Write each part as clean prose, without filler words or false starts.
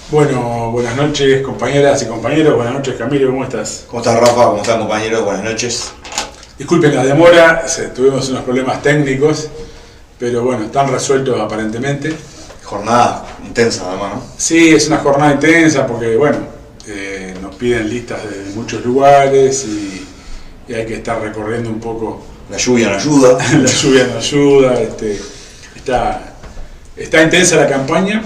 Bueno, buenas noches compañeras y compañeros, buenas noches Camilo, ¿cómo estás? ¿Cómo estás, Rafa? ¿Cómo están, compañeros? Buenas noches. Disculpen la demora, tuvimos unos problemas técnicos, pero bueno, están resueltos aparentemente. Jornada intensa, además, ¿no? Sí, es una jornada intensa porque, bueno, nos piden listas de muchos lugares y hay que estar recorriendo un poco. La lluvia no ayuda. La lluvia no ayuda, está intensa la campaña.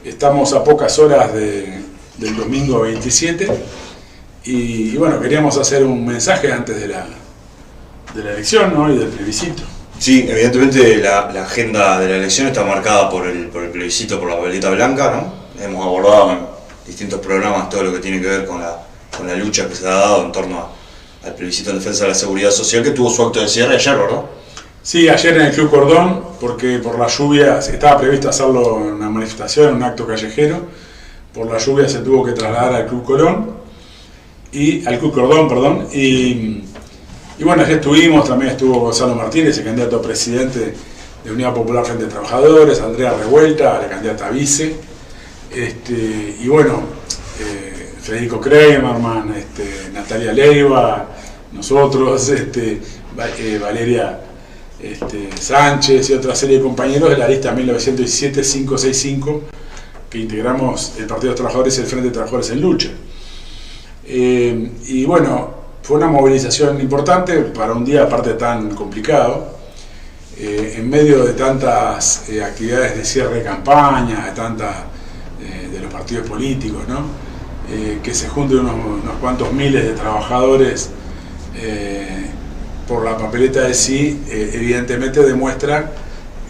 Estamos a pocas horas del domingo 27 y bueno, queríamos hacer un mensaje antes de la elección, ¿no? Y del plebiscito. Sí, evidentemente la agenda de la elección está marcada por el plebiscito, por la papeleta blanca, ¿no? Hemos abordado en distintos programas todo lo que tiene que ver con la lucha que se ha dado en torno al plebiscito en defensa de la seguridad social, que tuvo su acto de cierre ayer, ¿verdad? Sí, ayer en el Club Cordón, porque por la lluvia estaba previsto hacerlo en una manifestación, en un acto callejero. Por la lluvia se tuvo que trasladar al Club Cordón, y bueno, ayer también estuvo Gonzalo Martínez, el candidato a presidente de Unidad Popular Frente de Trabajadores, Andrea Revuelta, la candidata a vice, y bueno, Federico Kramerman, Natalia Leiva, nosotros, Valeria Sánchez y otra serie de compañeros de la lista 1917-565 que integramos el Partido de los Trabajadores y el Frente de Trabajadores en Lucha. Y bueno, fue una movilización importante para un día aparte tan complicado, en medio de tantas actividades de cierre de campaña, de los partidos políticos, ¿no? Que se junten unos cuantos miles de trabajadores por la papeleta de sí, evidentemente demuestra,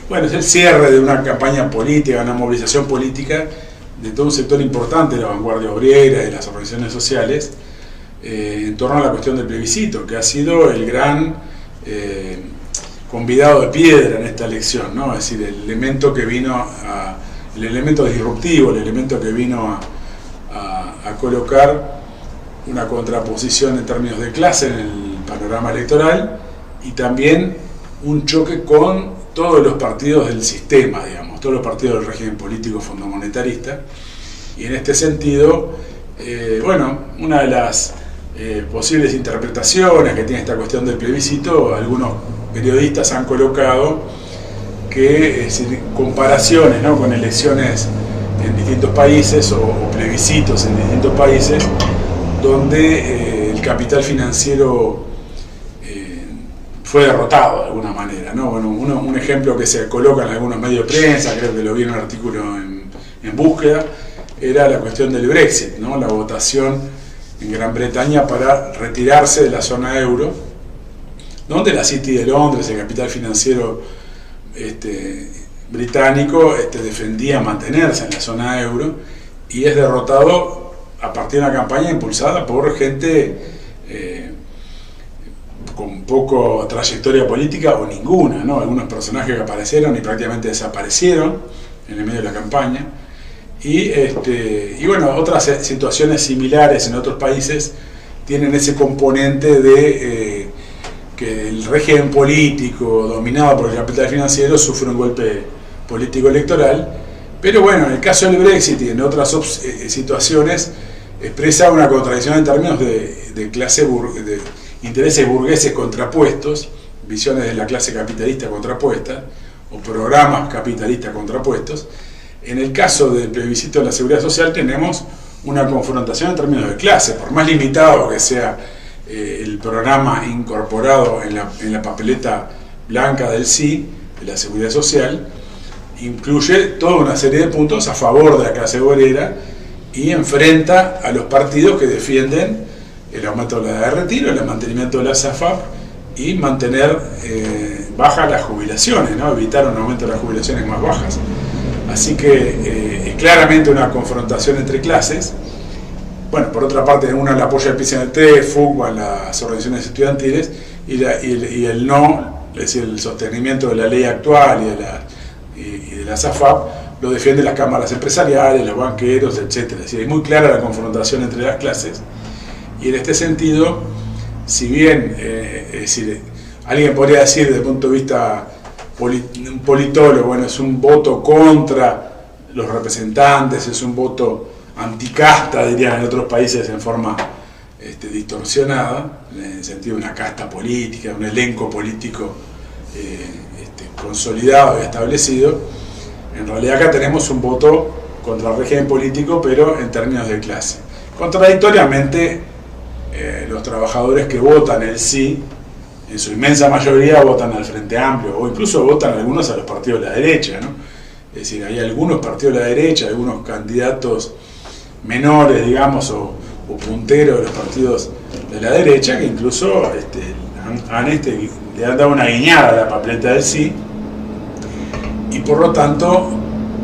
bueno, es el cierre de una campaña política, una movilización política de todo un sector importante de la vanguardia obrera y de las organizaciones sociales en torno a la cuestión del plebiscito, que ha sido el gran convidado de piedra en esta elección, ¿no? Es decir, el elemento disruptivo, el elemento que vino a colocar una contraposición en términos de clase en el panorama electoral y también un choque con todos los partidos del sistema, digamos, todos los partidos del régimen político fondomonetarista. Y en este sentido, bueno, una de las posibles interpretaciones que tiene esta cuestión del plebiscito, algunos periodistas han colocado que, es decir, comparaciones, ¿no?, con elecciones en distintos países o plebiscitos en distintos países, donde el capital financiero fue derrotado de alguna manera, ¿no? Bueno, un ejemplo que se coloca en algunos medios de prensa, creo que lo vi en un artículo en Búsqueda, era la cuestión del Brexit, ¿no? La votación en Gran Bretaña para retirarse de la zona euro, donde la City de Londres, el capital financiero británico, defendía mantenerse en la zona euro, y es derrotado a partir de una campaña impulsada por gente con poco trayectoria política o ninguna, ¿no? Algunos personajes que aparecieron y prácticamente desaparecieron en el medio de la campaña. Y bueno, otras situaciones similares en otros países tienen ese componente de que el régimen político dominado por el capital financiero sufre un golpe político electoral. Pero bueno, en el caso del Brexit y en otras situaciones expresa una contradicción en términos de intereses burgueses contrapuestos, visiones de la clase capitalista contrapuestas o programas capitalistas contrapuestos. En el caso del plebiscito de la seguridad social tenemos una confrontación en términos de clase, por más limitado que sea el programa incorporado en la papeleta blanca del sí, de la seguridad social, incluye toda una serie de puntos a favor de la clase obrera y enfrenta a los partidos que defienden el aumento de la edad de retiro, el mantenimiento de la AFAP y mantener bajas las jubilaciones, ¿no? Evitar un aumento de las jubilaciones más bajas. Así que es claramente una confrontación entre clases. Bueno, por otra parte, una le apoya el PCNT, FUC, a las organizaciones estudiantiles, y el no, es decir, el sostenimiento de la ley actual y de la AFAP, lo defienden las cámaras empresariales, los banqueros, etc. Es decir, es muy clara la confrontación entre las clases. Y en este sentido, si bien es decir, alguien podría decir desde el punto de vista un politólogo, bueno, es un voto contra los representantes, es un voto anticasta, dirían en otros países en forma distorsionada, en el sentido de una casta política, un elenco político consolidado y establecido. En realidad acá tenemos un voto contra el régimen político, pero en términos de clase. Contradictoriamente, los trabajadores que votan el sí, en su inmensa mayoría votan al Frente Amplio, o incluso votan algunos a los partidos de la derecha, ¿no? Es decir, hay algunos partidos de la derecha, algunos candidatos menores, digamos, o punteros de los partidos de la derecha, que incluso le han dado una guiñada a la papeleta del sí, y por lo tanto,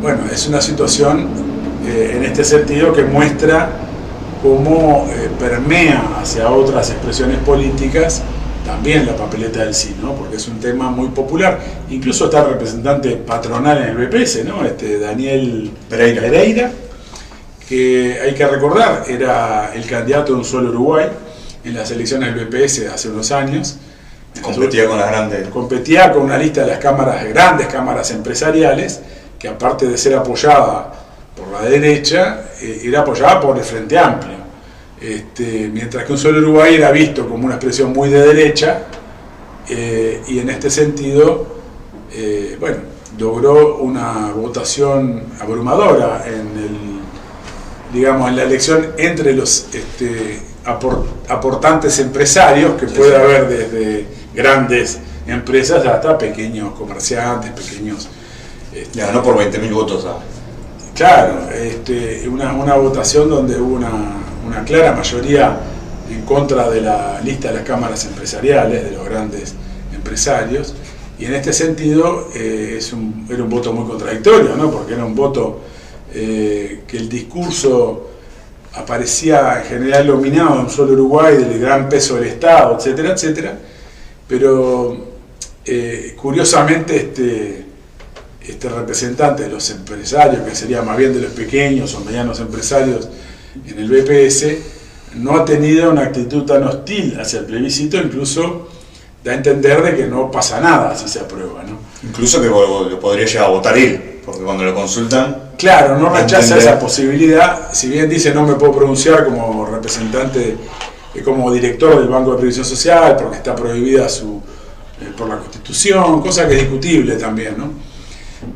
bueno, es una situación en este sentido que muestra cómo permea hacia otras expresiones políticas también la papeleta del sí, ¿no? Porque es un tema muy popular. Incluso está el representante patronal en el BPS, ¿no? Daniel Pereira, que hay que recordar, era el candidato de Un Solo Uruguay en las elecciones del BPS hace unos años. Competía con las grandes. Competía con una lista de las grandes cámaras empresariales, que aparte de ser apoyada por la derecha, era apoyada por el Frente Amplio. Mientras que Un Solo Uruguay era visto como una expresión muy de derecha, y en este sentido, bueno, logró una votación abrumadora en la elección entre los aportantes empresarios, que puede haber desde grandes empresas hasta pequeños comerciantes, pequeños... ganó por 20.000 votos. Claro, una votación donde hubo una clara mayoría en contra de la lista de las cámaras empresariales, de los grandes empresarios, y en este sentido era un voto muy contradictorio, ¿no? Porque era un voto que el discurso aparecía en general dominado en Un Solo Uruguay, del gran peso del Estado, etcétera, etcétera, pero curiosamente este representante de los empresarios, que sería más bien de los pequeños o medianos empresarios en el BPS, no ha tenido una actitud tan hostil hacia el plebiscito, incluso da a entender de que no pasa nada si se aprueba, ¿no? Incluso que lo podría llegar a votar él, porque cuando lo consultan... Claro, no rechaza esa posibilidad, si bien dice no me puedo pronunciar como representante, como director del Banco de Previsión Social, porque está prohibida por la Constitución, cosa que es discutible también, ¿no?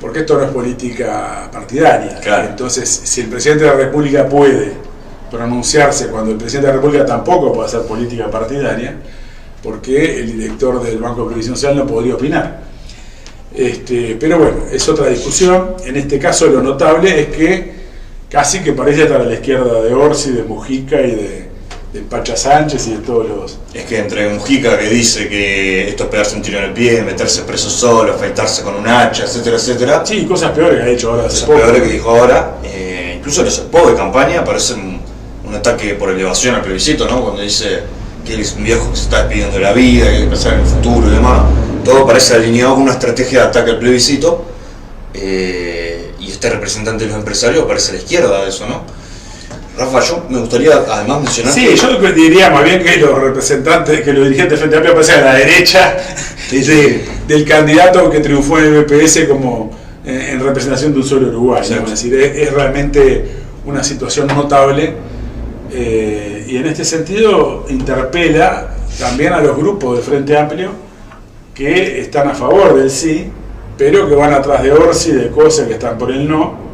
Porque esto no es política partidaria. Claro. Entonces, si el presidente de la República puede pronunciarse cuando el presidente de la República tampoco puede hacer política partidaria, ¿por qué el director del Banco de Previsión Social no podría opinar? Pero bueno, es otra discusión. En este caso lo notable es que casi que parece estar a la izquierda de Orsi, de Mujica y de Pacha Sánchez y de todos los... Es que entre Mujica, que dice que esto es pegarse un tiro en el pie, meterse preso solo, afeitarse con un hacha, etcétera, etcétera. Sí, cosas peores que ha dicho ahora. Cosas peores que dijo ahora. Incluso los spots de campaña parecen un ataque por elevación al plebiscito, ¿no? Cuando dice que él es un viejo que se está despidiendo de la vida, que hay que pensar en el futuro y demás. Todo parece alineado con una estrategia de ataque al plebiscito. Y este representante de los empresarios parece a la izquierda de eso, ¿no? Rafa, yo me gustaría además mencionar yo diría más bien que los representantes, que los dirigentes del Frente Amplio parecen a la derecha del candidato que triunfó en el BPS como en representación de Un Solo Uruguay, ¿no? Es decir, es realmente una situación notable, y en este sentido interpela también a los grupos del Frente Amplio que están a favor del sí, pero que van atrás de Orsi, de Cosa, que están por el no,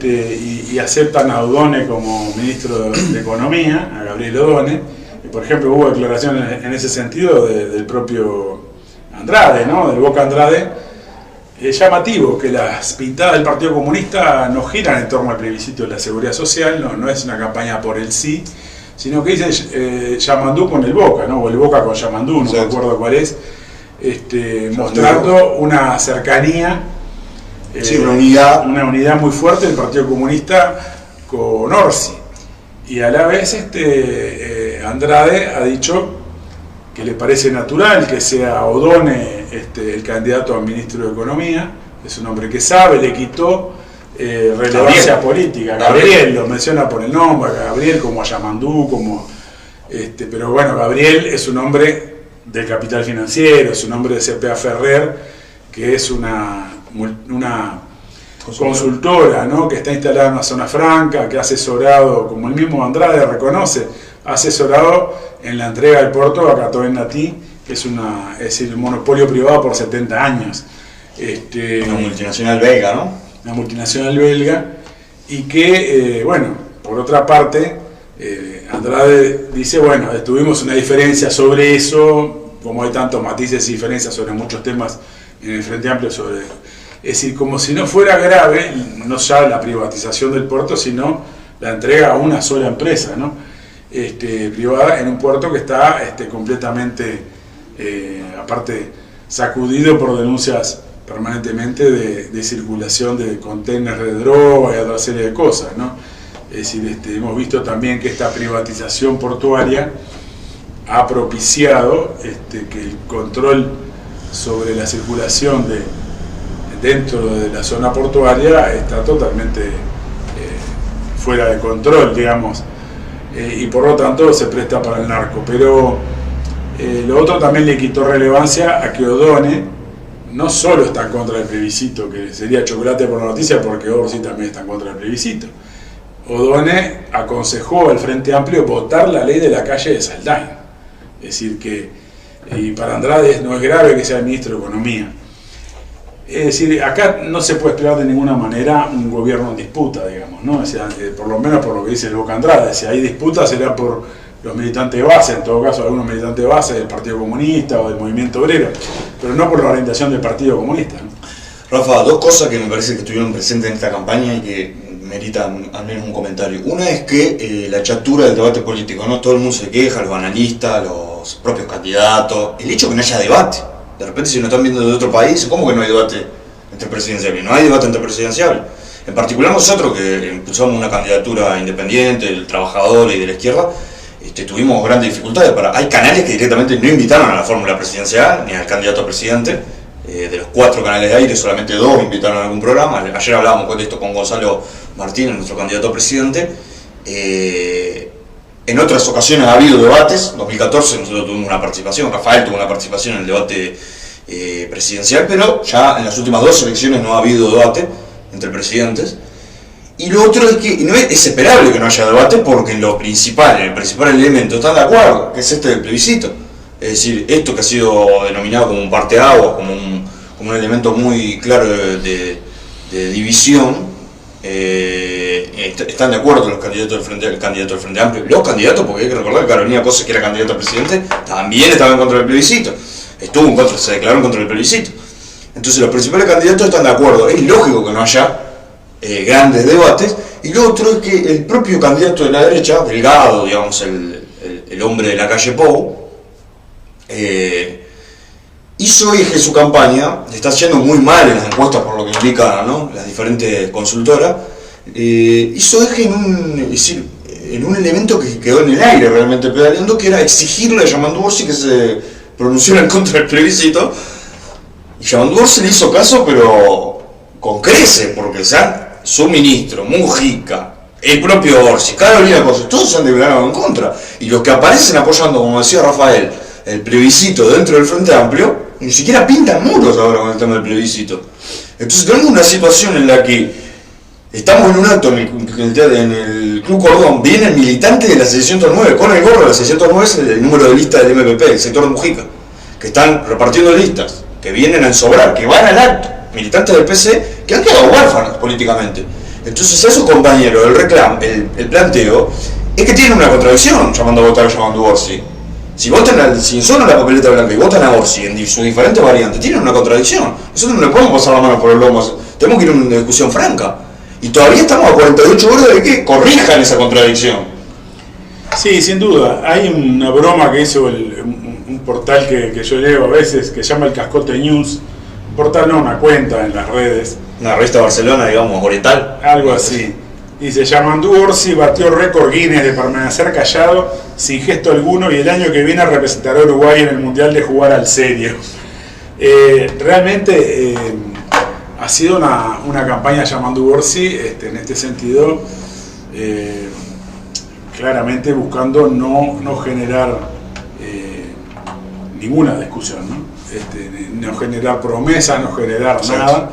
y aceptan a Odone como ministro de Economía, a Gabriel Odone. Y por ejemplo hubo declaraciones en ese sentido del propio Andrade, ¿no? Del Boca Andrade. Es llamativo que las pintadas del Partido Comunista no giran en torno al plebiscito de la seguridad social, no es una campaña por el sí, sino que dice Yamandú con el Boca, ¿no? O el Boca con Yamandú, no me acuerdo cuál es, mostrando una cercanía, sí, una unidad muy fuerte del Partido Comunista con Orsi. Y a la vez Andrade ha dicho que le parece natural que sea Odone el candidato a ministro de Economía, es un hombre que sabe, le quitó relevancia política. Gabriel lo menciona por el nombre, Gabriel como a Yamandú, como, pero bueno, Gabriel es un hombre del capital financiero, es un hombre de CPA Ferrer, que es una consultora, ¿no? Que está instalada en una zona franca, que ha asesorado, como el mismo Andrade reconoce, ha asesorado en la entrega del puerto a Catoen-Natí, que es decir, un monopolio privado por 70 años. Una multinacional belga, ¿no? Una multinacional belga, y que, bueno, por otra parte, Andrade dice, bueno, tuvimos una diferencia sobre eso, como hay tantos matices y diferencias sobre muchos temas en el Frente Amplio sobre... Es decir, como si no fuera grave, no ya la privatización del puerto, sino la entrega a una sola empresa, ¿no? Privada en un puerto que está completamente, aparte, sacudido por denuncias permanentemente de circulación de contenedores de droga y otra serie de cosas, ¿no? Es decir, hemos visto también que esta privatización portuaria ha propiciado que el control sobre la circulación dentro de la zona portuaria está totalmente fuera de control, digamos, y por lo tanto se presta para el narco. Pero lo otro también le quitó relevancia a que O'Donnell no solo está en contra del plebiscito, que sería chocolate por la noticia, porque Orsi también está en contra del plebiscito. O'Donnell aconsejó al Frente Amplio votar la ley de la calle de Saldaña. Es decir, que y para Andrade no es grave que sea el ministro de Economía. Es decir, acá no se puede esperar de ninguna manera un gobierno en disputa, digamos, ¿no? O sea, por lo menos por lo que dice el Boca Andrade. Si hay disputa será por los militantes de base, en todo caso algunos militantes de base del Partido Comunista o del Movimiento Obrero, pero no por la orientación del Partido Comunista, ¿no? Rafa, dos cosas que me parece que estuvieron presentes en esta campaña y que meritan al menos un comentario. Una es que la chatura del debate político, ¿no? Todo el mundo se queja, los analistas, los propios candidatos, el hecho que no haya debate. De repente, si nos están viendo de otro país, ¿cómo que no hay debate interpresidencial? Y no hay debate interpresidencial. En particular nosotros, que impulsamos una candidatura independiente, del trabajador y de la izquierda, tuvimos grandes dificultades. Hay canales que directamente no invitaron a la fórmula presidencial, ni al candidato a presidente. De los 4 canales de aire, solamente 2 invitaron a algún programa. Ayer hablábamos de esto con Gonzalo Martínez, nuestro candidato a presidente. En otras ocasiones ha habido debates. En 2014 nosotros tuvimos una participación, Rafael tuvo una participación en el debate presidencial, pero ya en las últimas 2 elecciones no ha habido debate entre presidentes. Y lo otro es que no es esperable que no haya debate, porque en el principal elemento están de acuerdo, que es del plebiscito. Es decir, esto que ha sido denominado como un parteaguas, como un elemento muy claro de división, están de acuerdo los candidatos el candidato del Frente Amplio. Los candidatos, porque hay que recordar que Carolina Cosa, que era candidato a presidente, también estaba en contra del plebiscito. Se declaró en contra del plebiscito. Entonces los principales candidatos están de acuerdo. Es lógico que no haya grandes debates. Y lo otro es que el propio candidato de la derecha, Delgado, digamos, el hombre de la calle Pou, hizo eje su campaña, le está yendo muy mal en las encuestas por lo que indican, ¿no?, las diferentes consultoras, hizo eje en un elemento que quedó en el aire realmente pedaleando, que era exigirle a Yamandu Orsi que se pronunció en contra del plebiscito. Y Yamandu Orsi le hizo caso, pero con crece, porque su ministro, Mujica, el propio Orsi, Carolina Cosa, todos se han declarado en contra. Y los que aparecen apoyando, como decía Rafael, el plebiscito dentro del Frente Amplio, ni siquiera pintan muros ahora con el tema del plebiscito. Entonces tenemos una situación en la que estamos en un acto en el Club Cordón, viene el militante de la 609, con el gorro de la 609, es el número de lista del MPP, el sector de Mujica, que están repartiendo listas, que vienen a ensobrar, que van al acto, militantes del PC, que han quedado huérfanos políticamente. Entonces a esos compañeros, el planteo, es que tienen una contradicción llamando a votar a Yamandu Orsi. Si son a la papeleta blanca y votan a Orsi en sus diferentes variantes, tienen una contradicción. Nosotros no le podemos pasar la mano por el lomo, tenemos que ir a una discusión franca. Y todavía estamos a 48 horas de que corrijan esa contradicción. Sí, sin duda. Hay una broma que hizo un portal que yo leo a veces, que se llama El Cascote News. Un portal, no, una cuenta en las redes. Una revista de Barcelona, digamos, oriental. Algo así. Dice, Yamandu Orsi batió récord Guinness de permanecer callado, sin gesto alguno, y el año que viene representará a Uruguay en el Mundial de jugar al serio. Realmente ha sido una campaña Yamandu Orsi, en este sentido, claramente buscando no generar ninguna discusión, ¿no? No generar promesas, no generar nada.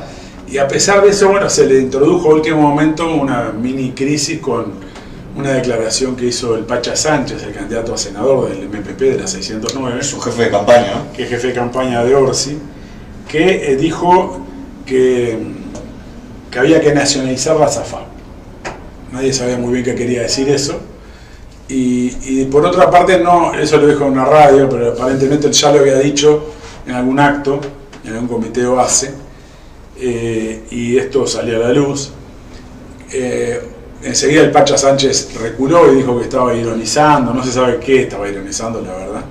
Y a pesar de eso, bueno, se le introdujo a último momento una mini crisis con una declaración que hizo el Pacha Sánchez, el candidato a senador del MPP de la 609. Su jefe de campaña, ¿no? Que es jefe de campaña de Orsi, que dijo que había que nacionalizar la SAFAP. Nadie sabía muy bien qué quería decir eso. Y por otra parte, no, eso lo dijo en una radio, pero aparentemente él ya lo había dicho en algún acto, en algún comité OASE, y esto salió a la luz. Enseguida el Pacha Sánchez reculó y dijo que estaba ironizando, no se sabe qué estaba ironizando, la verdad.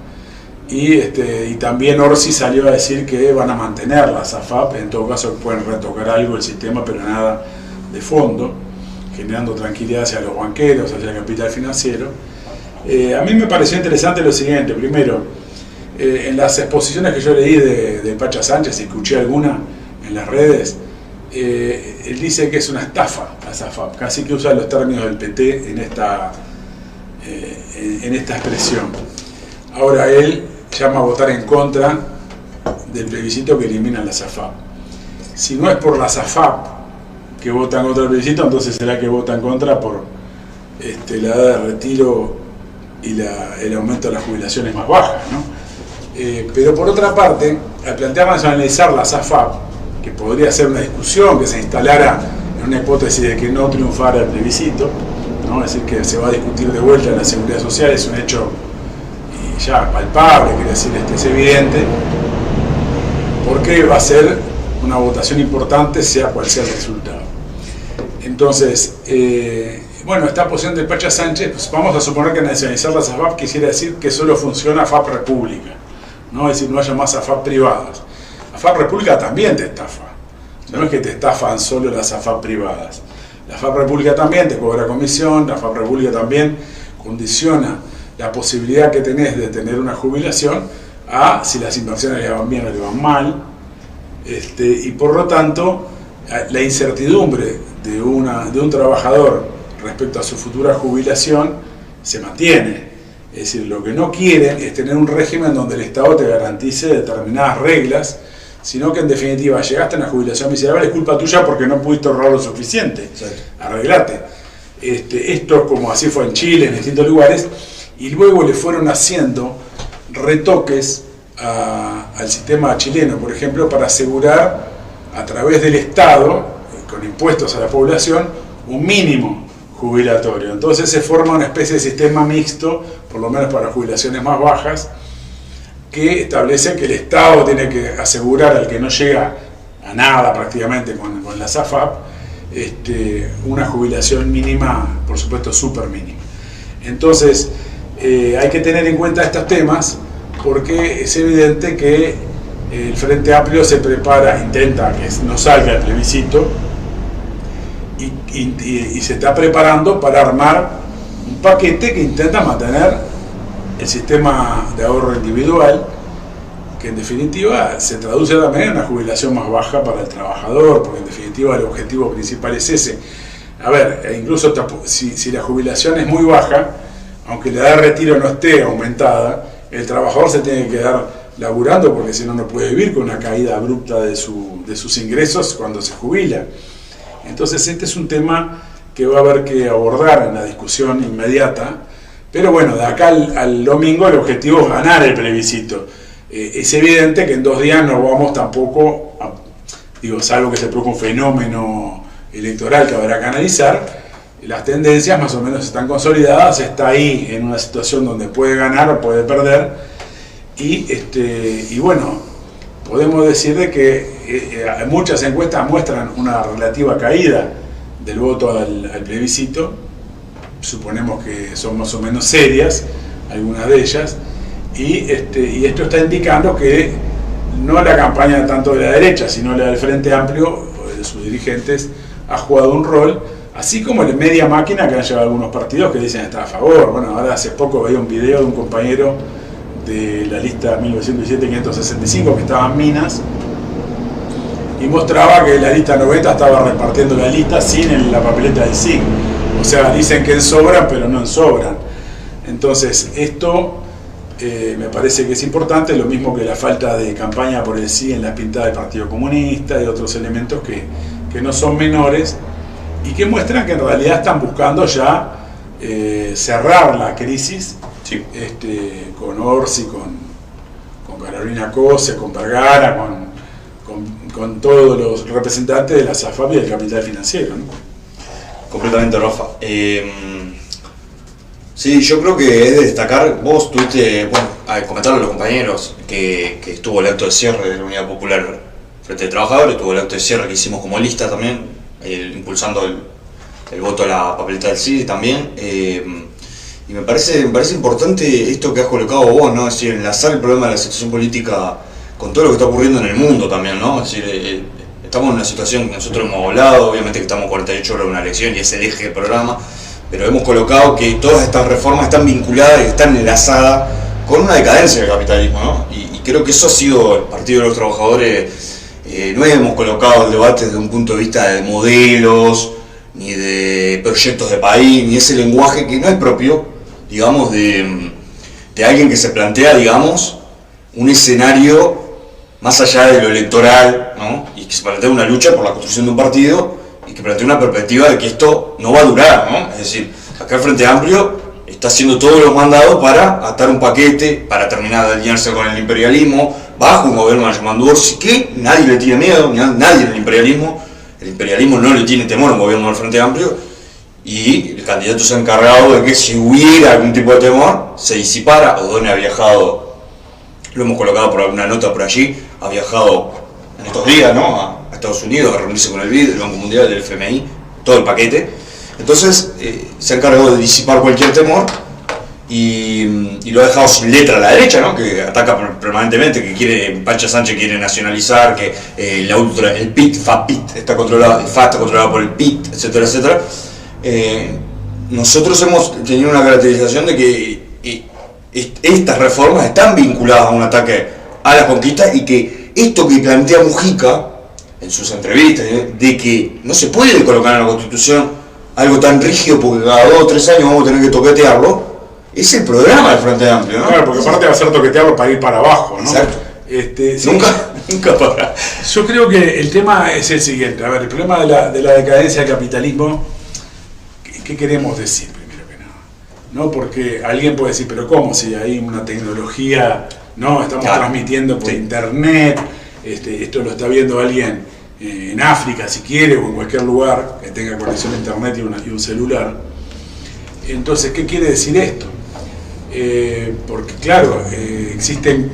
Y también Orsi salió a decir que van a mantener la SAFAP, en todo caso pueden retocar algo el sistema, pero nada de fondo, generando tranquilidad hacia los banqueros, hacia el capital financiero. A mí me pareció interesante lo siguiente: primero, en las exposiciones que yo leí de Pacha Sánchez, y escuché alguna en las redes, él dice que es una estafa la SAFAP, casi que usa los términos del PT en esta expresión. Ahora él llama a votar en contra del plebiscito que elimina la SAFAP. Si no es por la SAFAP que vota en contra del plebiscito, entonces será que vota en contra por la edad de retiro y el aumento de las jubilaciones más bajas, ¿no? Pero por otra parte, al plantear nacionalizar la SAFAP, que podría ser una discusión que se instalara en una hipótesis de que no triunfara el plebiscito, ¿no? Es decir, que se va a discutir de vuelta en la seguridad social, es un hecho ya palpable, quiere decir, es evidente, porque va a ser una votación importante, sea cual sea el resultado. Entonces, bueno, esta posición del Pacha Sánchez, pues vamos a suponer que nacionalizar la SAFAP quisiera decir que solo funciona FAP República, ¿no? Es decir, no haya más AFAP privadas. La FAP República también te estafa, no es que te estafan solo las AFAP privadas. La FAP República también te cobra comisión, la FAP República también condiciona la posibilidad que tenés de tener una jubilación a si las inversiones le van bien o le van mal, y por lo tanto la incertidumbre de un trabajador respecto a su futura jubilación se mantiene. Es decir, lo que no quieren es tener un régimen donde el Estado te garantice determinadas reglas, sino que en definitiva llegaste a una jubilación miserable, es culpa tuya porque no pudiste ahorrar lo suficiente. Sí. Arreglate. Esto es como así fue en Chile, en distintos lugares, y luego le fueron haciendo retoques al sistema chileno, por ejemplo, para asegurar a través del Estado, con impuestos a la población, un mínimo jubilatorio. Entonces se forma una especie de sistema mixto, por lo menos para jubilaciones más bajas, que establece que el Estado tiene que asegurar al que no llega a nada prácticamente con la SAFAP, una jubilación mínima, por supuesto súper mínima. Entonces hay que tener en cuenta estos temas, porque es evidente que el Frente Amplio se prepara, intenta que no salga el plebiscito, y se está preparando para armar un paquete que intenta mantener el sistema de ahorro individual, que en definitiva se traduce también en una jubilación más baja para el trabajador, porque en definitiva el objetivo principal es ese. A ver, incluso si la jubilación es muy baja, aunque la edad de retiro no esté aumentada, el trabajador se tiene que quedar laburando, porque si no, no puede vivir con una caída abrupta de sus ingresos cuando se jubila. Entonces este es un tema que va a haber que abordar en la discusión inmediata, pero bueno, de acá al domingo el objetivo es ganar el plebiscito. Es evidente que en 2 días no vamos tampoco, salvo que se produzca un fenómeno electoral que habrá que analizar, las tendencias más o menos están consolidadas, está ahí en una situación donde puede ganar o puede perder, y bueno, podemos decir de que muchas encuestas muestran una relativa caída del voto al plebiscito. Suponemos que son más o menos serias algunas de ellas, y esto está indicando que no la campaña tanto de la derecha, sino la del Frente Amplio o de sus dirigentes ha jugado un rol, así como la media máquina que han llevado algunos partidos que dicen estar a favor. Bueno, ahora hace poco veía un video de un compañero de la lista 1917-565 que estaba en Minas y mostraba que la lista 90 estaba repartiendo la lista sin la papeleta del SIG. O sea, dicen que en sobran, pero no en sobran. Entonces, esto me parece que es importante, lo mismo que la falta de campaña por el sí en las pintadas del Partido Comunista y otros elementos que no son menores y que muestran que en realidad están buscando ya cerrar la crisis, Sí. con Orsi, con Carolina Cose, con Vergara, con todos los representantes de la SAFAP y del capital financiero, ¿no? Completamente, Rafa. Sí, yo creo que es de destacar, vos tuviste, bueno, a comentarle a los compañeros que estuvo el acto de cierre de la Unidad Popular Frente de Trabajadores, estuvo el acto de cierre que hicimos como lista también, impulsando el voto a la papeleta del sí también. Y me parece importante esto que has colocado vos, ¿no? Es decir, enlazar el problema de la situación política con todo lo que está ocurriendo en el mundo también, ¿no? Es decir, estamos en una situación que nosotros hemos hablado, obviamente que estamos 48 horas de una elección y es el eje del programa, pero hemos colocado que todas estas reformas están vinculadas y están enlazadas con una decadencia del capitalismo, ¿no? Y creo que eso ha sido el Partido de los Trabajadores. No hemos colocado el debate desde un punto de vista de modelos, ni de proyectos de país, ni ese lenguaje que no es propio, digamos, de alguien que se plantea, digamos, un escenario más allá de lo electoral, ¿no? Y que se plantea una lucha por la construcción de un partido y que plantea una perspectiva de que esto no va a durar, ¿no? Es decir, acá el Frente Amplio está haciendo todos los mandados para atar un paquete, para terminar de alinearse con el imperialismo, bajo un gobierno de Armando Orsi, que nadie le tiene miedo, nadie en el imperialismo no le tiene temor a un gobierno del Frente Amplio, y el candidato se ha encargado de que si hubiera algún tipo de temor, se disipara. O'Donnell ha viajado, lo hemos colocado por alguna nota por allí, ha viajado en estos días, ¿no?, a Estados Unidos a reunirse con el BID, el Banco Mundial, el FMI, todo el paquete. Entonces se ha encargado de disipar cualquier temor y lo ha dejado sin letra a la derecha, ¿no?, que ataca permanentemente, que quiere, Pancha Sánchez quiere nacionalizar, que el PIT, FAPIT, está controlado, el FA está controlado por el PIT, etcétera, etcétera. Nosotros hemos tenido una caracterización de que estas reformas están vinculadas a un ataque a la conquista y que esto que plantea Mujica en sus entrevistas, de que no se puede colocar en la Constitución algo tan rígido porque cada 2 o 3 años vamos a tener que toquetearlo, es el programa del Frente Amplio, ¿no? Claro, porque aparte va a ser toquetearlo para ir para abajo, ¿no? Exacto. Sí. Nunca para. Yo creo que el tema es el siguiente. A ver, el problema de la decadencia del capitalismo, ¿qué queremos decir primero que nada? ¿No? Porque alguien puede decir, pero ¿cómo? Si hay una tecnología, ¿no? Estamos transmitiendo por internet, esto lo está viendo alguien en África, si quiere, o en cualquier lugar que tenga conexión a internet y un celular. Entonces, ¿qué quiere decir esto? Porque claro, existen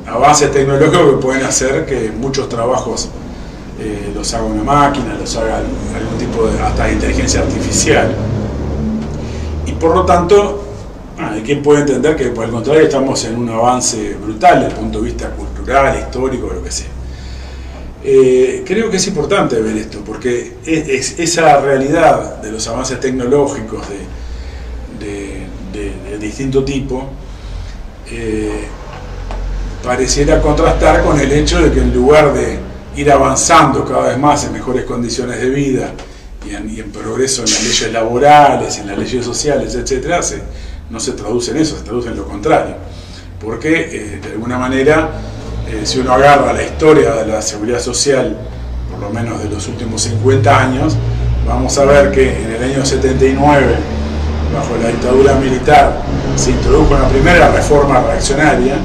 avances tecnológicos que pueden hacer que muchos trabajos los haga una máquina, los haga algún tipo hasta de inteligencia artificial. Y por lo tanto, hay quien puede entender que por el contrario estamos en un avance brutal desde el punto de vista cultural, histórico, lo que sea. Creo que es importante ver esto, porque esa realidad de los avances tecnológicos de distinto tipo pareciera contrastar con el hecho de que en lugar de ir avanzando cada vez más en mejores condiciones de vida y en progreso en las leyes laborales, en las leyes sociales, etc., no se traduce en eso, se traduce en lo contrario. Porque de alguna manera, si uno agarra la historia de la seguridad social, por lo menos de los últimos 50 años, vamos a ver que en el año 79, bajo la dictadura militar, se introdujo una primera reforma reaccionaria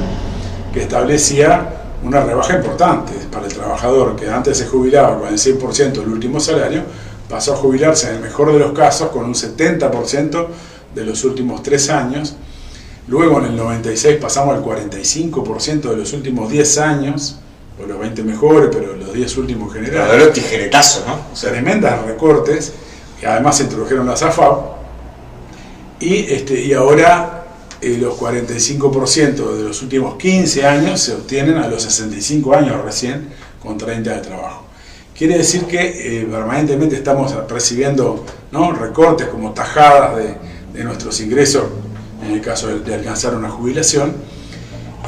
que establecía una rebaja importante para el trabajador, que antes se jubilaba con el 100% del último salario, pasó a jubilarse en el mejor de los casos con un 70% de los últimos 3 años. Luego en el 96 pasamos al 45% de los últimos 10 años, o los 20 mejores, pero los 10 últimos en general. Pero tijeretazos, ¿no? O sea, tremendas recortes, que además se introdujeron las AFAP, y ahora los 45% de los últimos 15 años se obtienen a los 65 años recién, con 30 de trabajo. Quiere decir que permanentemente estamos recibiendo, ¿no?, recortes como tajadas de nuestros ingresos en el caso de alcanzar una jubilación,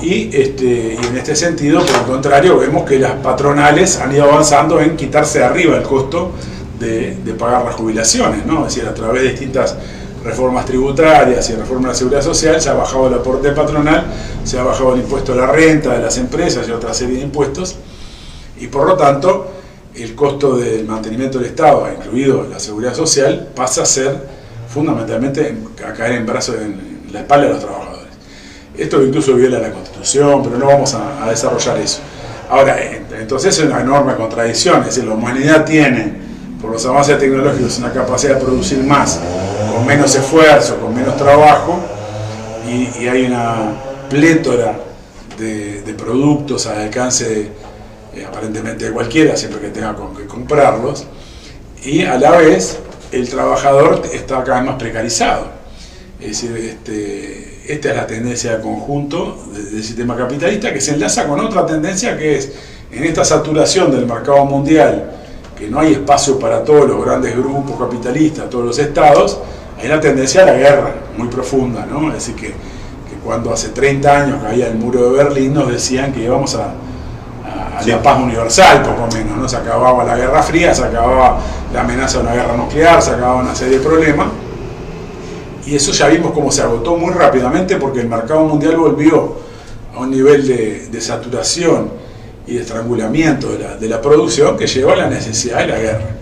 y en este sentido, por el contrario, vemos que las patronales han ido avanzando en quitarse de arriba el costo de pagar las jubilaciones, ¿no? Es decir, a través de distintas reformas tributarias y reforma de la seguridad social, se ha bajado el aporte patronal, se ha bajado el impuesto a la renta de las empresas y otra serie de impuestos, y por lo tanto el costo del mantenimiento del Estado, incluido la seguridad social, pasa a ser fundamentalmente a caer en brazos, en la espalda de los trabajadores. Esto incluso viola la Constitución, pero no vamos a desarrollar eso. Ahora, entonces es una enorme contradicción, es decir, la humanidad tiene, por los avances tecnológicos, una capacidad de producir más, con menos esfuerzo, con menos trabajo, y hay una plétora de productos al alcance aparentemente de cualquiera, siempre que tenga que comprarlos, y a la vez el trabajador está cada vez más precarizado. Es decir, esta es la tendencia del conjunto del sistema capitalista, que se enlaza con otra tendencia, que es en esta saturación del mercado mundial, que no hay espacio para todos los grandes grupos capitalistas, todos los estados, hay una tendencia a la guerra muy profunda, ¿no? Es decir, que cuando hace 30 años caía el muro de Berlín, nos decían que íbamos a la paz universal, poco menos, ¿no? Se acababa la Guerra Fría, se acababa la amenaza de una guerra nuclear, se acababa una serie de problemas, y eso ya vimos cómo se agotó muy rápidamente, porque el mercado mundial volvió a un nivel de saturación y de estrangulamiento de la producción que llevó a la necesidad de la guerra.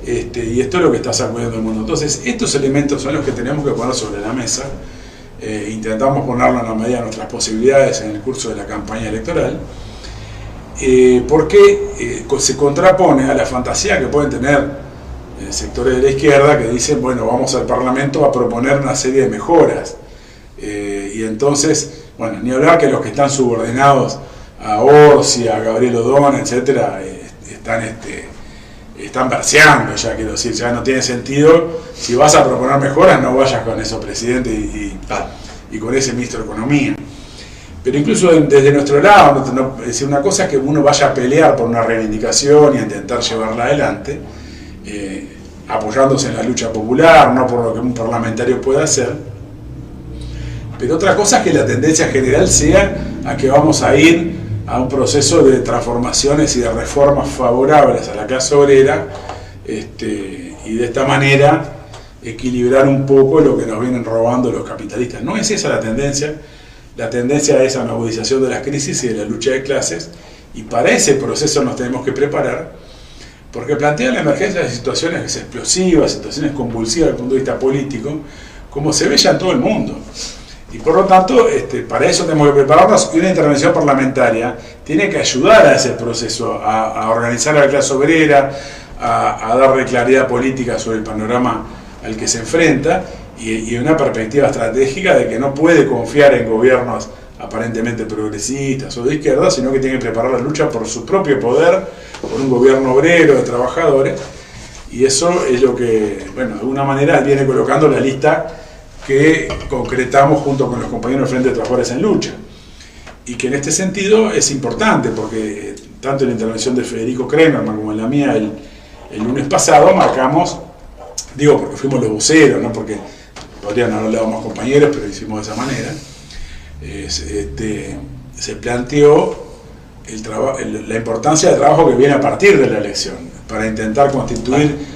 Y esto es lo que está sacudiendo el mundo. Entonces, estos elementos son los que tenemos que poner sobre la mesa. Intentamos ponerlo en la medida de nuestras posibilidades en el curso de la campaña electoral, porque se contrapone a la fantasía que pueden tener sectores de la izquierda que dicen, bueno, vamos al Parlamento a proponer una serie de mejoras. Y entonces, bueno, ni hablar que los que están subordinados a Orsi, a Gabriel Odón, etcétera, están verseando, ya quiero decir, ya no tiene sentido. Si vas a proponer mejoras, no vayas con esos presidentes y con ese ministro de Economía. Pero incluso desde nuestro lado, es decir, una cosa es que uno vaya a pelear por una reivindicación y a intentar llevarla adelante, apoyándose en la lucha popular, no por lo que un parlamentario pueda hacer. Pero otra cosa es que la tendencia general sea a que vamos a ir a un proceso de transformaciones y de reformas favorables a la clase obrera, y de esta manera equilibrar un poco lo que nos vienen robando los capitalistas. No es esa la tendencia es a una agudización de las crisis y de la lucha de clases, y para ese proceso nos tenemos que preparar, porque plantea la emergencia de situaciones explosivas, situaciones convulsivas desde el punto de vista político, como se ve ya en todo el mundo. Y por lo tanto, para eso tenemos que prepararnos, y una intervención parlamentaria tiene que ayudar a ese proceso, a organizar a la clase obrera, a darle claridad política sobre el panorama al que se enfrenta, y una perspectiva estratégica de que no puede confiar en gobiernos aparentemente progresistas o de izquierda, sino que tiene que preparar la lucha por su propio poder, por un gobierno obrero de trabajadores, y eso es lo que, bueno, de alguna manera viene colocando la lista que concretamos junto con los compañeros del Frente de Trabajadores en Lucha, y que en este sentido es importante, porque tanto en la intervención de Federico Kremerman como en la mía el lunes pasado marcamos, digo porque fuimos los voceros, no porque podrían haber hablado más compañeros, pero hicimos de esa manera, se planteó la importancia del trabajo que viene a partir de la elección, para intentar constituir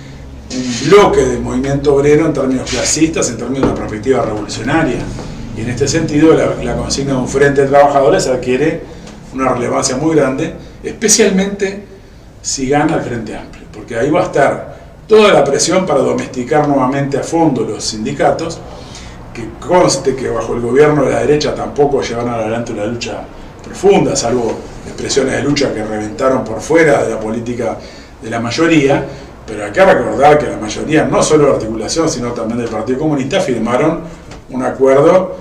un bloque de movimiento obrero en términos clasistas, en términos de una perspectiva revolucionaria. Y en este sentido la consigna de un frente de trabajadores adquiere una relevancia muy grande, especialmente si gana el Frente Amplio, porque ahí va a estar toda la presión para domesticar nuevamente a fondo los sindicatos, que conste que bajo el gobierno de la derecha tampoco llevaron adelante una lucha profunda, salvo expresiones de lucha que reventaron por fuera de la política de la mayoría, pero hay que recordar que la mayoría, no solo de la articulación, sino también del Partido Comunista, firmaron un acuerdo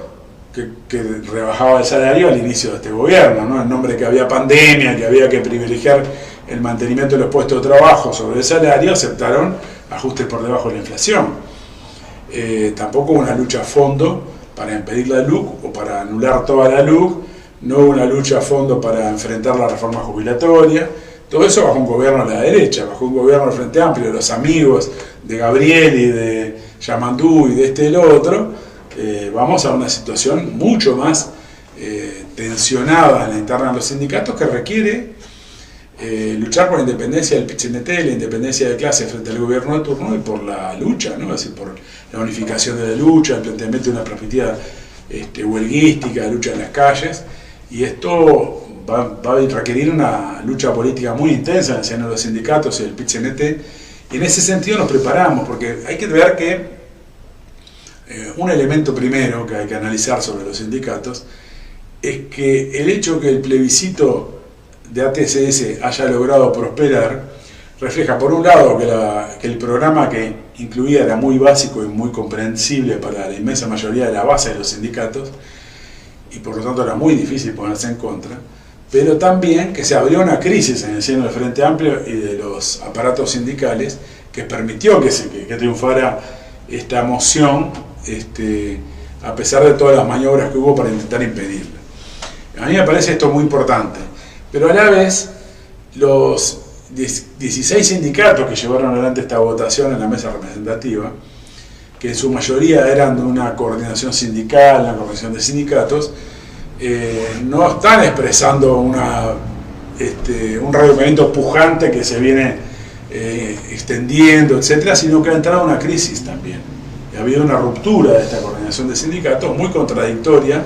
que rebajaba el salario al inicio de este gobierno, ¿no? En nombre de que había pandemia, que había que privilegiar el mantenimiento de los puestos de trabajo sobre el salario, aceptaron ajustes por debajo de la inflación. Tampoco hubo una lucha a fondo para impedir la LUC o para anular toda la LUC, no hubo una lucha a fondo para enfrentar la reforma jubilatoria, todo eso bajo un gobierno de la derecha, bajo un gobierno del Frente Amplio, de los amigos de Gabriel y de Yamandú y de este y el otro. Vamos a una situación mucho más tensionada en la interna de los sindicatos, que requiere luchar por la independencia del PIT-CNT, la independencia de clase frente al gobierno de turno y por la lucha, ¿no? Es decir, por la unificación de la lucha, el planteamiento de una perspectiva huelguística, de lucha en las calles, y esto va a requerir una lucha política muy intensa en el seno de los sindicatos y del PIT-CNT, y en ese sentido nos preparamos, porque hay que ver que un elemento primero que hay que analizar sobre los sindicatos es que el hecho que el plebiscito de ATCS haya logrado prosperar refleja, por un lado, que el programa que incluía era muy básico y muy comprensible para la inmensa mayoría de la base de los sindicatos, y por lo tanto era muy difícil ponerse en contra, pero también que se abrió una crisis en el seno del Frente Amplio y de los aparatos sindicales que permitió que triunfara esta moción, a pesar de todas las maniobras que hubo para intentar impedirla. A mí me parece esto muy importante, pero a la vez los 16 sindicatos que llevaron adelante esta votación en la mesa representativa, que en su mayoría eran de una coordinación sindical, una coordinación de sindicatos, no están expresando un removimiento pujante que se viene extendiendo, etcétera, sino que ha entrado una crisis también. Ha habido una ruptura de esta coordinación de sindicatos muy contradictoria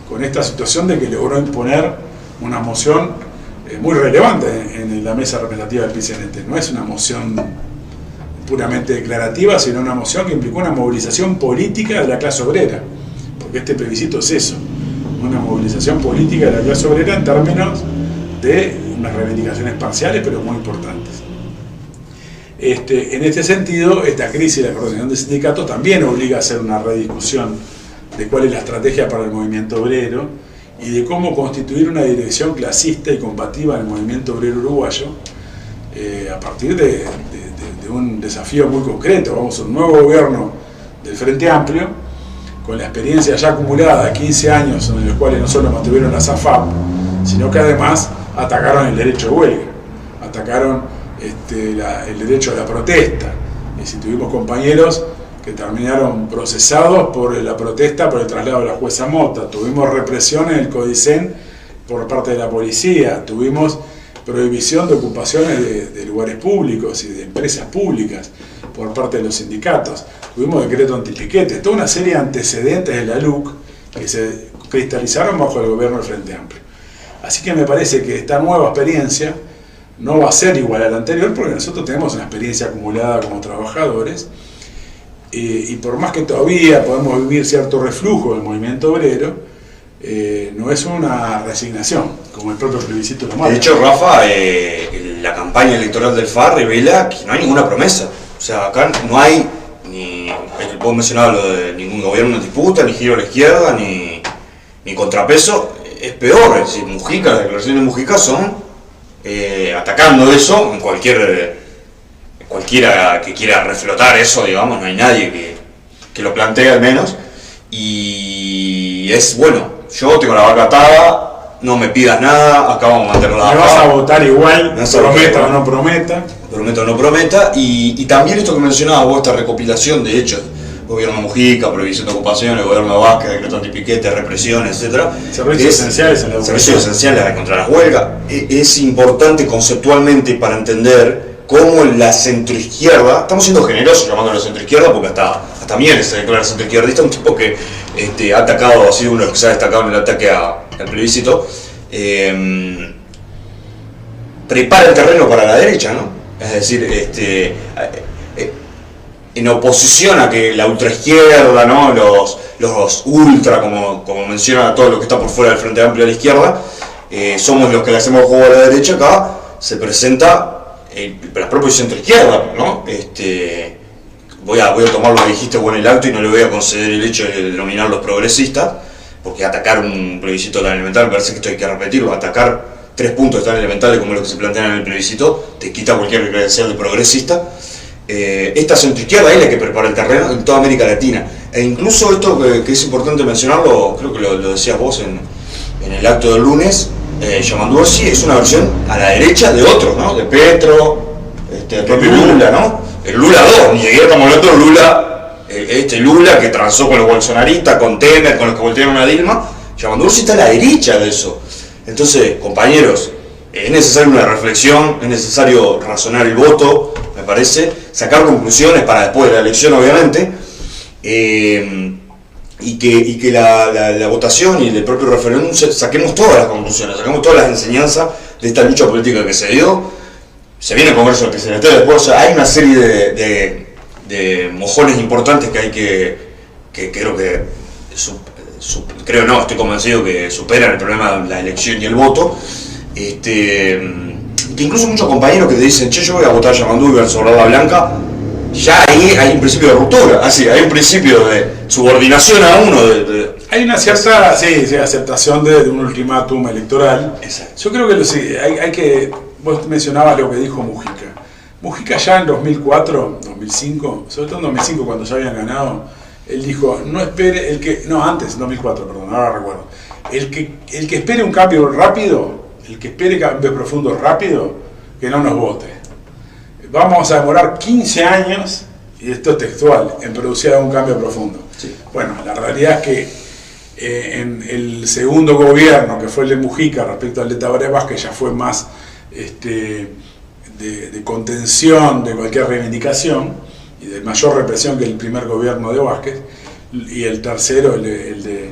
con esta situación de que logró imponer una moción muy relevante en la mesa representativa del PIT-CNT. No es una moción puramente declarativa, sino una moción que implicó una movilización política de la clase obrera, porque este plebiscito es eso, una movilización política de la clase obrera en términos de unas reivindicaciones parciales pero muy importantes. En este sentido, esta crisis de la coordinación de sindicatos también obliga a hacer una rediscusión de cuál es la estrategia para el movimiento obrero y de cómo constituir una dirección clasista y combativa en el movimiento obrero uruguayo a partir de un desafío muy concreto. Vamos a un nuevo gobierno del Frente Amplio, con la experiencia ya acumulada de 15 años en los cuales no solo mantuvieron la SAFAP, sino que además atacaron el derecho de huelga, atacaron el derecho a la protesta. Y si tuvimos compañeros que terminaron procesados por la protesta por el traslado de la jueza Mota, tuvimos represión en el Codicen por parte de la policía, tuvimos prohibición de ocupaciones de lugares públicos y de empresas públicas por parte de los sindicatos, tuvimos decreto antipiquete, toda una serie de antecedentes de la LUC que se cristalizaron bajo el gobierno del Frente Amplio. Así que me parece que esta nueva experiencia no va a ser igual a la anterior, porque nosotros tenemos una experiencia acumulada como trabajadores, y por más que todavía podemos vivir cierto reflujo del movimiento obrero, no es una resignación, como el propio plebiscito lo marca. De hecho, Rafa, la campaña electoral del FA revela que no hay ninguna promesa. O sea, acá no hay ni, puedo mencionar lo de ningún gobierno en disputa, ni giro a la izquierda, ni contrapeso. Es peor, es decir, Mujica, las declaraciones de Mujica son atacando eso en cualquiera que quiera reflotar eso, digamos, no hay nadie que lo plantee al menos. Y es bueno, yo tengo la vaca atada, no me pidas nada, acá vamos a mantener la vaca. Me vas a votar igual, prometa o no prometa. Prometa o no prometa, y también esto que mencionabas vos, esta recopilación de hechos, gobierno Mujica, prohibición de ocupaciones, gobierno Vázquez, decreto antipiquete, represión, etc. Servicios esenciales en la educación. Servicios esenciales contra las huelgas. Es importante conceptualmente para entender cómo la centroizquierda, estamos siendo generosos llamándolo centroizquierda porque hasta Mieres se declara centroizquierdista, un tipo que ha atacado, ha sido uno de los que se ha destacado en el ataque al plebiscito, prepara el terreno para la derecha, ¿no? Es decir, en oposición a que la ultraizquierda, ¿no? los ultra, como menciona todo lo que está por fuera del Frente Amplio de la izquierda, somos los que le hacemos juego a la derecha. Acá se presenta la propia centroizquierda, ¿no? Voy a tomar lo que dijiste vos en el acto y no le voy a conceder el hecho de denominarlos progresistas, porque atacar un plebiscito tan elemental, me parece que esto hay que repetirlo, atacar 3 puntos tan elementales como los que se plantean en el plebiscito te quita cualquier credencial de progresista. Esta centroizquierda es la que prepara el terreno en toda América Latina, e incluso esto que es importante mencionarlo, creo que lo decías vos en el acto del lunes, Yamandu Orsi es una versión a la derecha de otros, ¿no? De Petro, el propio Lula, ¿no? El Lula 2, ni siquiera estamos hablando de Lula, Lula que transó con los bolsonaristas, con Temer, con los que voltearon a Dilma. Yamandu Orsi está a la derecha de eso. Entonces, compañeros, es necesaria una reflexión, es necesario razonar el voto, me parece, sacar conclusiones para después de la elección, obviamente, y que la votación y el propio referéndum saquemos todas las conclusiones, saquemos todas las enseñanzas de esta lucha política que se dio. Se viene el Congreso del Presidente después, o sea, hay una serie de mojones importantes que hay que creo que estoy convencido que superan el problema de la elección y el voto. Que incluso muchos compañeros que te dicen, che, yo voy a votar a Yamandú versus Barda Blanca, ya ahí hay un principio de ruptura, hay un principio de subordinación a uno. Hay una cierta aceptación de un ultimátum electoral. Exacto. Yo creo que sí, hay que. Vos mencionabas lo que dijo Mujica. Mujica ya en 2004, 2005, sobre todo en 2005 cuando ya habían ganado, él dijo, no espere, antes, 2004, perdón, ahora recuerdo. El que espere un cambio rápido, el que espere cambios profundos rápido, que no nos vote. Vamos a demorar 15 años, y esto es textual, en producir algún cambio profundo. Sí. Bueno, la realidad es que en el segundo gobierno, que fue el de Mujica, respecto al de Tabaré Vázquez, ya fue más de contención de cualquier reivindicación y de mayor represión que el primer gobierno de Vázquez, y el tercero, el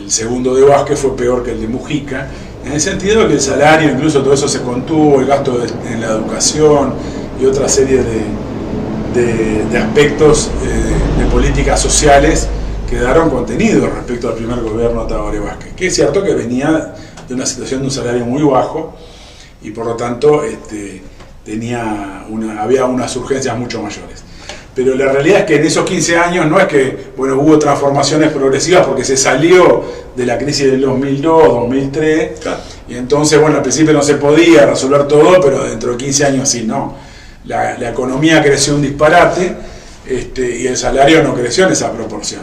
segundo de Vázquez, fue peor que el de Mujica, en el sentido de que el salario, incluso todo eso se contuvo, el gasto en la educación y otra serie de aspectos de políticas sociales quedaron contenidos respecto al primer gobierno de Tabaré Vázquez, que es cierto que venía de una situación de un salario muy bajo y por lo tanto había unas urgencias mucho mayores. Pero la realidad es que en esos 15 años no es que hubo transformaciones progresivas porque se salió de la crisis del 2002, 2003, claro. Y entonces, al principio no se podía resolver todo, pero dentro de 15 años sí, no. La economía creció un disparate y el salario no creció en esa proporción.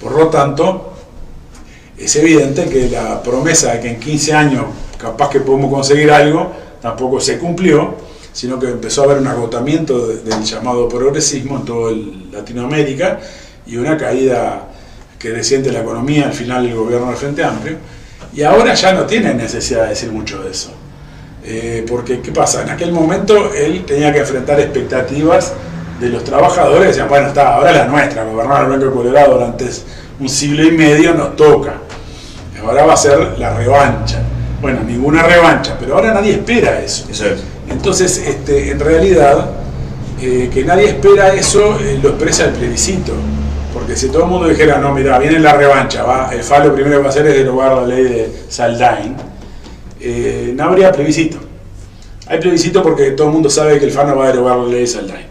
Por lo tanto, es evidente que la promesa de que en 15 años capaz que podemos conseguir algo, tampoco se cumplió, sino que empezó a haber un agotamiento del llamado progresismo en toda Latinoamérica y una caída creciente de la economía al final del gobierno del Frente Amplio, y ahora ya no tiene necesidad de decir mucho de eso. Porque, ¿qué pasa? En aquel momento él tenía que enfrentar expectativas de los trabajadores, decían, bueno, ahora la nuestra, gobernar el Blanco de Colorado durante un siglo y medio nos toca, ahora va a ser la revancha. Bueno, ninguna revancha, pero ahora nadie espera eso. Exacto. Entonces, en realidad, que nadie espera eso, lo expresa el plebiscito. Porque si todo el mundo dijera, no, mira, viene la revancha, el FA lo primero que va a hacer es derogar la ley de Saldain, no habría plebiscito. Hay plebiscito porque todo el mundo sabe que el FA no va a derogar la ley de Saldain.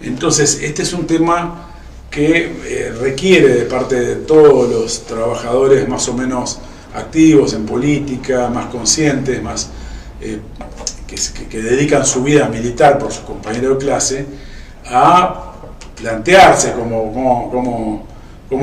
Entonces, este es un tema que requiere de parte de todos los trabajadores más o menos activos en política, más conscientes, más que dedican su vida militar por sus compañeros de clase, a plantearse cómo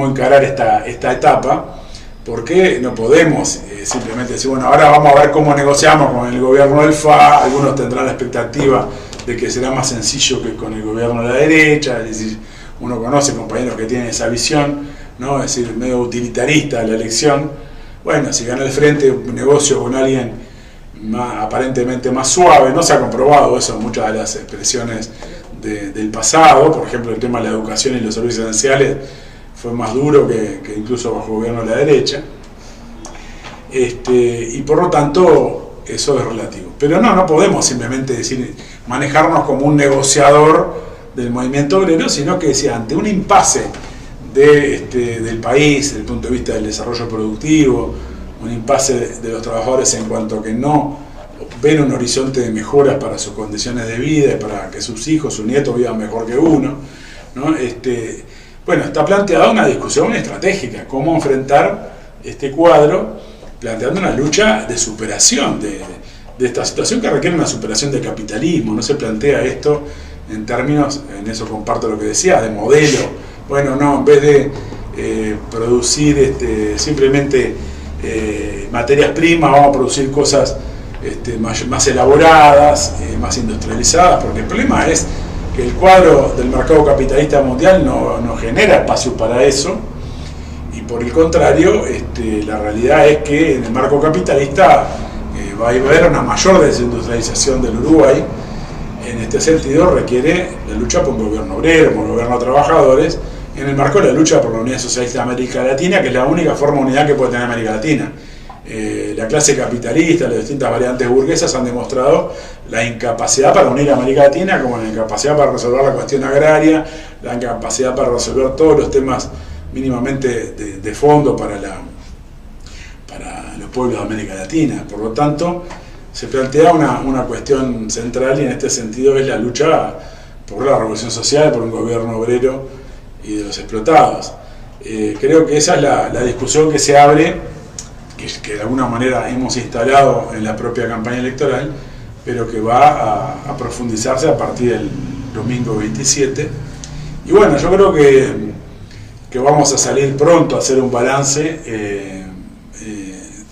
encarar esta etapa, porque no podemos simplemente decir, bueno, ahora vamos a ver cómo negociamos con el gobierno del FA, algunos tendrán la expectativa de que será más sencillo que con el gobierno de la derecha, es decir, uno conoce compañeros que tienen esa visión, ¿no? Es decir, medio utilitarista de la elección. Bueno, si gana el frente un negocio con alguien aparentemente más suave, no se ha comprobado eso en muchas de las expresiones del pasado, por ejemplo el tema de la educación y los servicios esenciales fue más duro que incluso bajo el gobierno de la derecha, y por lo tanto eso es relativo. Pero no podemos simplemente manejarnos como un negociador del movimiento obrero, sino que ante un impasse del país, desde el punto de vista del desarrollo productivo, un impasse de los trabajadores en cuanto a que no ven un horizonte de mejoras para sus condiciones de vida y para que sus hijos, sus nietos vivan mejor que uno, ¿no? Está planteada una discusión estratégica, cómo enfrentar este cuadro, planteando una lucha de superación de esta situación que requiere una superación del capitalismo. No se plantea esto en términos, en eso comparto lo que decía, de modelo. Bueno, no, en vez de producir simplemente materias primas, vamos a producir cosas más elaboradas, más industrializadas, porque el problema es que el cuadro del mercado capitalista mundial no genera espacio para eso, y por el contrario, la realidad es que en el marco capitalista va a haber una mayor desindustrialización del Uruguay. En este sentido requiere la lucha por un gobierno obrero, por un gobierno de trabajadores, en el marco de la lucha por la unidad socialista de América Latina, que es la única forma de unidad que puede tener América Latina. La clase capitalista, las distintas variantes burguesas han demostrado la incapacidad para unir a América Latina, como la incapacidad para resolver la cuestión agraria, la incapacidad para resolver todos los temas mínimamente de fondo para los pueblos de América Latina. Por lo tanto, se plantea una cuestión central, y en este sentido es la lucha por la revolución social, por un gobierno obrero y de los explotados. Creo que esa es la discusión que se abre, que de alguna manera hemos instalado en la propia campaña electoral, pero que va a profundizarse a partir del domingo 27. Y bueno, yo creo que vamos a salir pronto a hacer un balance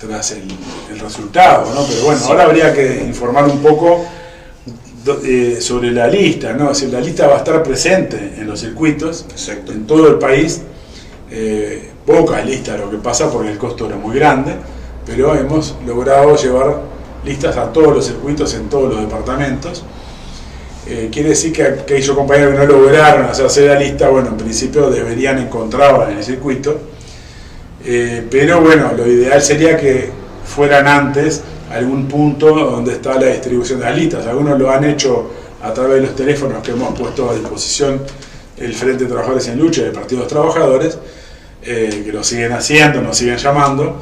tras el resultado, ¿no? Pero bueno, ahora habría que informar un poco sobre la lista, ¿no? Es decir, la lista va a estar presente en los circuitos, exacto, en todo el país. Pocas listas, lo que pasa porque el costo era muy grande, pero hemos logrado llevar listas a todos los circuitos en todos los departamentos. Quiere decir que aquellos compañeros que no lograron hacerse la lista, bueno, en principio deberían encontrarla en el circuito, pero bueno, lo ideal sería que fueran antes a algún punto donde está la distribución de las listas. Algunos lo han hecho a través de los teléfonos que hemos puesto a disposición el Frente de Trabajadores en Lucha y el Partido de los Trabajadores, que lo siguen haciendo, nos siguen llamando,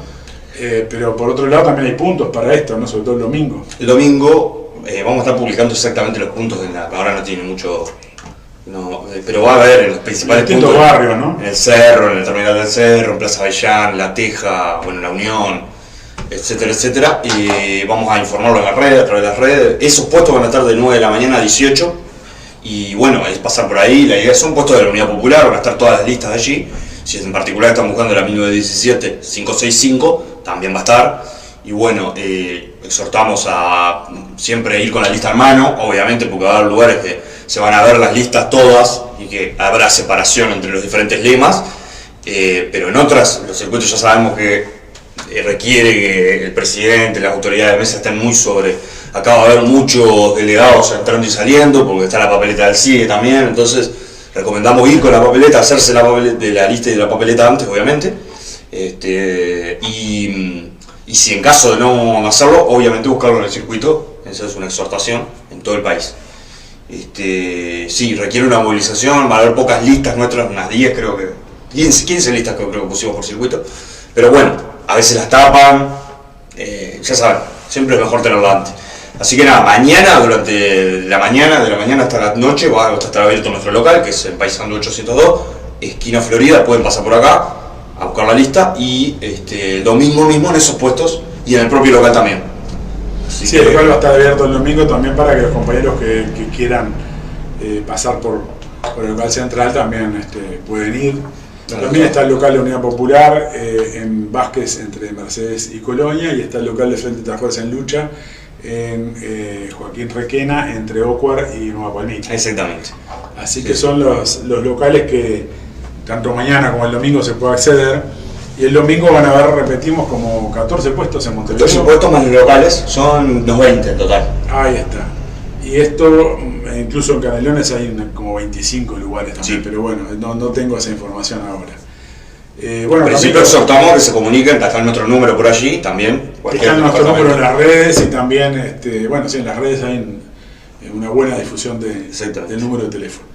pero por otro lado también hay puntos para esto, ¿no? Sobre todo el domingo. El domingo vamos a estar publicando exactamente los puntos, ahora no tiene mucho, pero va a haber en los principales puntos. En barrios, ¿no? En el Cerro, en el terminal del Cerro, en Plaza Avellán, La Teja, bueno, La Unión, etcétera, etcétera, y vamos a informarlo en las redes, a través de las redes. Esos puestos van a estar de 9 de la mañana a 18, y bueno, es pasar por ahí. La idea son puestos de la Unidad Popular, van a estar todas las listas allí. Si en particular están buscando la 1917 565, también va a estar. Y bueno, exhortamos a siempre ir con la lista en mano, obviamente, porque va a haber lugares que se van a ver las listas todas y que habrá separación entre los diferentes lemas, pero en otras, los circuitos ya sabemos que requiere que el presidente, las autoridades de mesa estén muy sobre. Acá va a haber muchos delegados entrando y saliendo, porque está la papeleta del CIE también, entonces recomendamos ir con la papeleta, hacerse la papeleta, de la lista y de la papeleta antes, obviamente, y si en caso de no hacerlo, obviamente buscarlo en el circuito. Esa es una exhortación en todo el país. Sí, requiere una movilización, va a haber pocas listas nuestras, unas 10 creo que, 15 listas creo que pusimos por circuito, pero bueno, a veces las tapan, ya saben, siempre es mejor tenerlo antes. Así que nada, mañana, durante de la mañana hasta la noche, va a estar abierto nuestro local, que es el Paysandú 802, esquina Florida. Pueden pasar por acá a buscar la lista, y el domingo mismo en esos puestos y en el propio local también. Así sí, el local va a estar abierto el domingo también para que los compañeros que quieran pasar por el local central también pueden ir. También está el local de Unidad Popular en Vázquez, entre Mercedes y Colonia, y está el local de Frente de Trabajadores en Lucha en Joaquín Requena, entre Ocuar y Nueva Palmira. Exactamente. Así que son los locales que tanto mañana como el domingo se puede acceder. Y el domingo van a haber, repetimos, como 14 puestos en Montevideo. 14 puestos más los locales, son unos 20 en total. Ahí está. Y esto, incluso en Canelones hay como 25 lugares también, sí. Pero bueno, no tengo esa información ahora. Bueno, en principio exhortamos que se comuniquen, está nuestro número por allí también. Está nuestro número en las redes, y también, bueno, sí, en las redes hay una buena difusión del número de teléfono.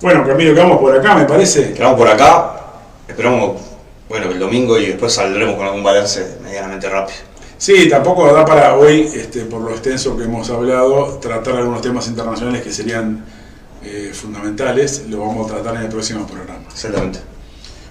Bueno, Camilo, quedamos por acá, me parece. Quedamos por acá, esperamos, bueno, el domingo, y después saldremos con algún balance medianamente rápido. Sí, tampoco da para hoy, por lo extenso que hemos hablado, tratar algunos temas internacionales que serían fundamentales. Lo vamos a tratar en el próximo programa. Exactamente.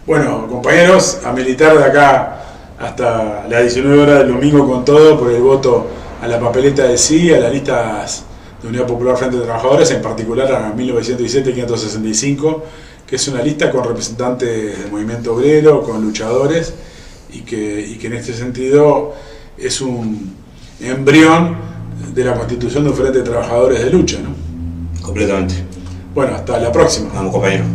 Bueno, compañeros, a militar de acá hasta las 19 horas del domingo con todo por el voto a la papeleta de sí, a las listas de Unidad Popular Frente de Trabajadores, en particular a 1917-565, que es una lista con representantes del movimiento obrero, con luchadores, y que en este sentido es un embrión de la constitución de un Frente de Trabajadores de lucha, ¿no? Completamente. Bueno, hasta la próxima. Vamos, compañero.